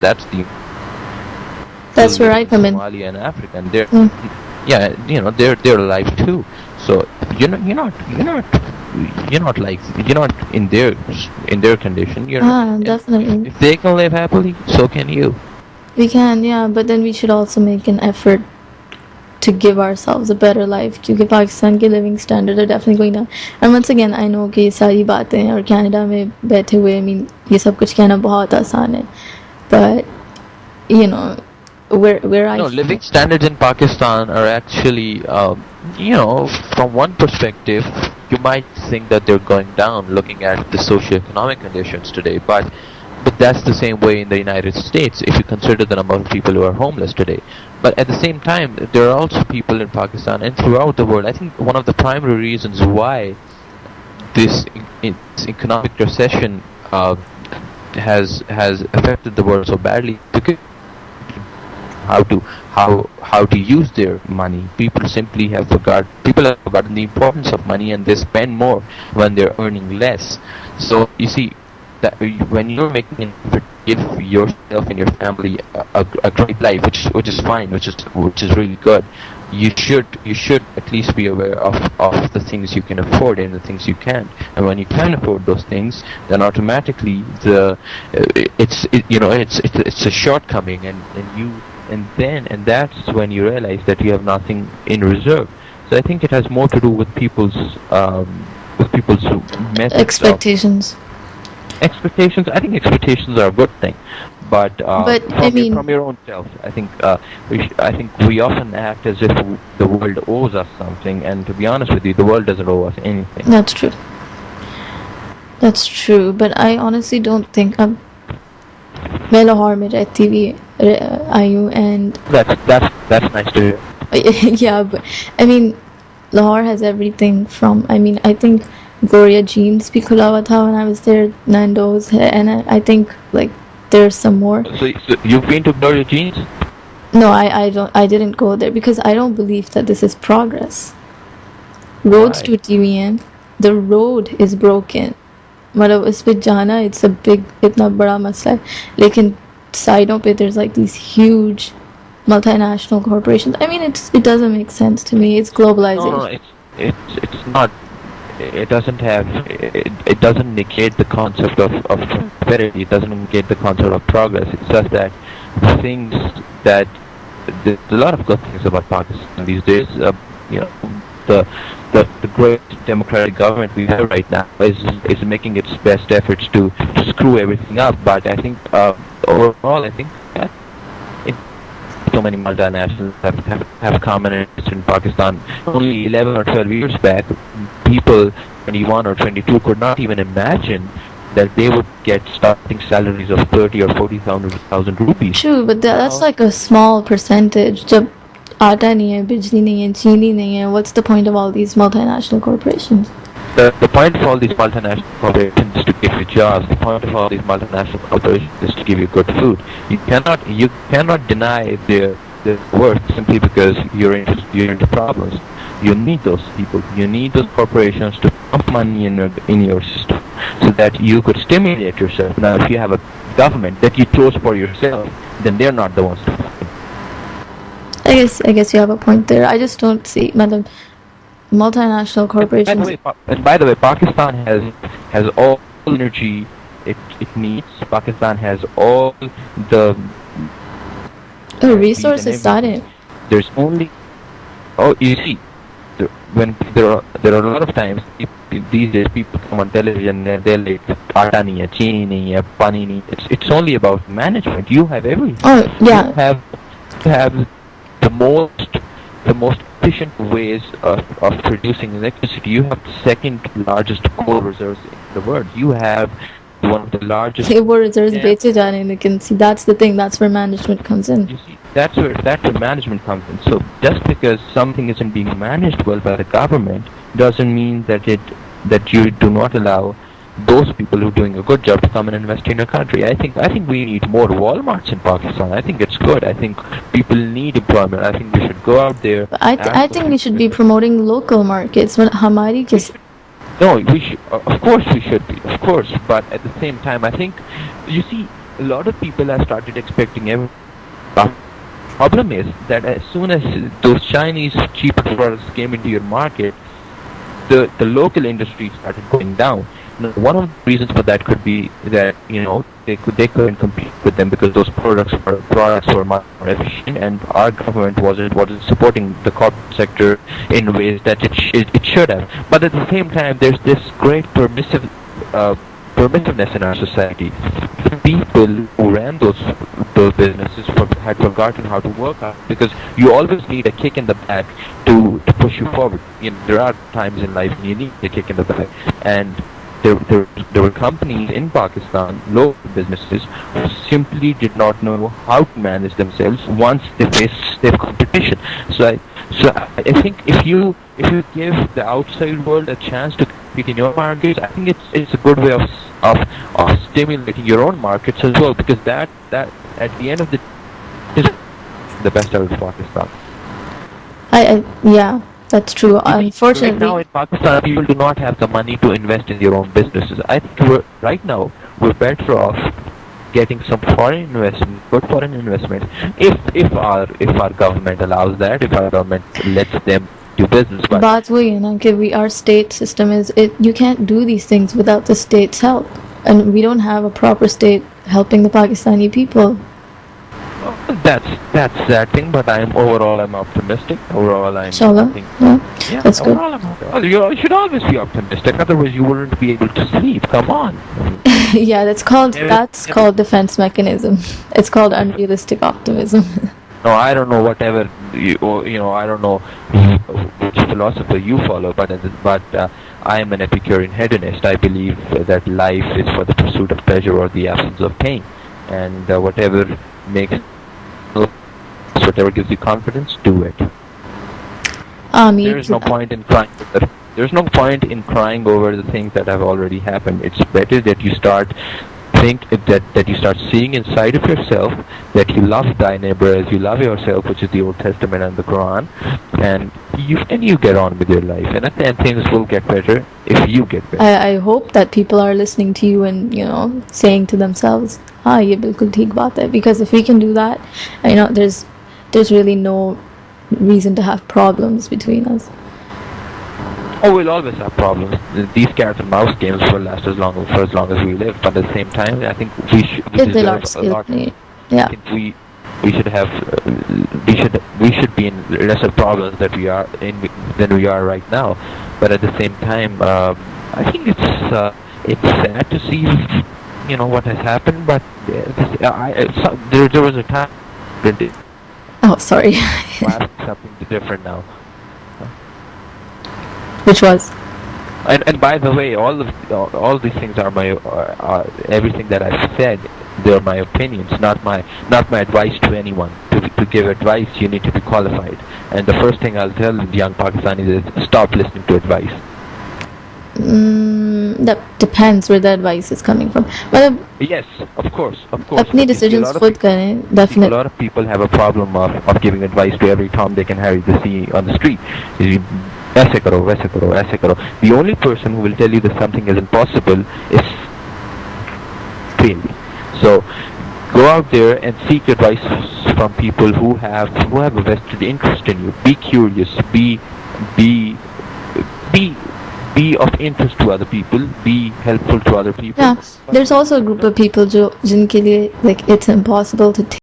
That's the That's where I come in. Somalia and Africa, and they're alive too. So you're not in their condition. Definitely. If they can live happily, so can you. We can, yeah, but then we should also make an effort to give ourselves a better life, क्योंकि पाकिस्तान के living standard are definitely going down. And once again, I know कि ये सारी बातें हैं और Canada में बैठे हुए, I mean, ये सब कुछ कहना बहुत आसान है, but you know, living standards in Pakistan are actually, from one perspective, you might think that they're going down looking at the socio-economic conditions today, but that's the same way in the United States if you consider the number of people who are homeless today. But at the same time, there are also people in Pakistan and throughout the world. I think one of the primary reasons why this economic recession has affected the world so badly, because how to use their money. People have forgotten the importance of money, and they spend more when they're earning less. So you see that when you're making an effort to give yourself and your family a great life, which is fine, which is really good, you should at least be aware of the things you can afford and the things you can't. And when you can afford those things, then automatically it's a shortcoming, and that's when you realize that you have nothing in reserve. So I think it has more to do with people's expectations. Expectations. I think expectations are a good thing, but from your own self, I think we often act as if the world owes us something, and to be honest with you, the world doesn't owe us anything. That's true, but I honestly don't think मैं लाहौर में रहती हुई आई हूँ, and that's nice to hear. Yeah, but I mean, Lahore has everything from, I think Gloria Jeans bhi khula hua tha when I was there, Nando's, and I think like there's some more. So you've been to Gloria Jeans? No, I didn't go there because I don't believe that this is progress. Roads to TVN, the road is broken. मतलब उस पे जाना, it's a big, इतना बड़ा मसला है, लेकिन साइडों पे there's like these huge multinational corporations. I mean, it doesn't make sense to me. It's globalization. No, it's not. It doesn't negate the concept of prosperity. It doesn't negate the concept of progress. It's just that things that there's a lot of good things about Pakistan these days. The great democratic government we have right now is making its best efforts to screw everything up. But I think overall, I think that so many multinationals have common interest in Pakistan. Only 11 or 12 years back, people 21 or 22 could not even imagine that they would get starting salaries of 30 or 40,000 rupees. True, but that's like a small percentage. जब आटा नहीं है, बिजली नहीं है, चीनी नहीं है, what's the point of all these multinational corporations? The point of all these multinational corporations is to give you jobs. The point of all these multinational corporations is to give you good food. You cannot deny their worth simply because you're into problems. You need those people. You need those corporations to pump money in your system so that you could stimulate yourself. Now, if you have a government that you chose for yourself, then they're not the ones to fight. I guess you have a point there. I just don't see multinational corporations. By the way, Pakistan has all the energy it needs. Pakistan has all the resources. There's only you see, when there are a lot of times these days people come on television and they're like aata nahi hai, cheeni nahi hai, pani nahi. It's only about management. You have everything. Oh yeah. You have the most efficient ways of producing electricity. You have the second largest coal reserves in the world. You have one of the largest reserves beche ja rahe hain, lekin see, that's the thing. That's where management comes in. You see, that's where management comes in. So just because something isn't being managed well by the government doesn't mean that you do not allow those people who are doing a good job to come and invest in your country. I think we need more Walmarts in Pakistan. I think it's good. I think people need employment. I think we should go out there. I think we should be promoting local markets. No, we should. Of course we should be. Of course, but at the same time, I think you see a lot of people have started expecting everything. Problem is that as soon as those Chinese cheap products came into your market, the local industry started going down. Now, one of the reasons for that could be that they couldn't compete with them because those products were much more efficient, and our government wasn't supporting the corporate sector in ways that it should have. But at the same time, there's this great permissiveness in our society. The people who ran those businesses had forgotten how to work out, because you always need a kick in the back to push you forward. There are times in life when you need a kick in the back, and there were companies in Pakistan, local businesses, who simply did not know how to manage themselves once they faced stiff competition. So I think if you give the outside world a chance to compete in your markets, I think it's a good way of stimulating your own markets as well, because that at the end of the is the best out of Pakistan. Yeah, that's true. Unfortunately, right now in Pakistan, people do not have the money to invest in their own businesses. I think right now we're better off getting some foreign investment, good foreign investment, if our government allows that, if our government lets them do business. But our state system you can't do these things without the state's help, and we don't have a proper state helping the Pakistani people. That's that thing, but I'm optimistic. Overall, I'm Inshallah. Yeah, that's good. You should always be optimistic, otherwise you wouldn't be able to sleep. Come on. Yeah, that's called defense mechanism. It's called unrealistic optimism. No, I don't know whatever I don't know which philosopher you follow, but I am an Epicurean hedonist. I believe that life is for the pursuit of pleasure or the absence of pain, and whatever gives you confidence, do it. There's no point in crying. There's no point in crying over the things that have already happened. It's better that you start seeing inside of yourself that you love thy neighbor as you love yourself, which is the Old Testament and the Quran, and you get on with your life, and at the end things will get better if you get better. I hope that people are listening to you and saying to themselves, ye bilkul theek baat hai, because if we can do that, there's really no reason to have problems between us. Oh, we'll always have problems. These cat and mouse games will last for as long as we live. But at the same time, I think we deserve a lot. Yeah. I think we should be in lesser problems that we are in than we are right now. But at the same time, I think it's sad to see what has happened. But there was a time. Oh, sorry. Something different now. Which was? And by the way, all these things are my everything that I've said. They're my opinions, not my advice to anyone. To give advice, you need to be qualified. And the first thing I'll tell the young Pakistanis is stop listening to advice. That depends where the advice is coming from. Yes, of course. Apni decisions khud kare, definitely. A lot of people have a problem of giving advice to every Tom, Dick and Harry they see on the street. Aise karo, waise karo, aise karo. The only person who will tell you that something is impossible is failure. So go out there and seek advice from people who have a vested interest in you. Be curious. Be of interest to other people. Be helpful to other people. Yeah, there's also a group of people jinke liye, like, it's impossible to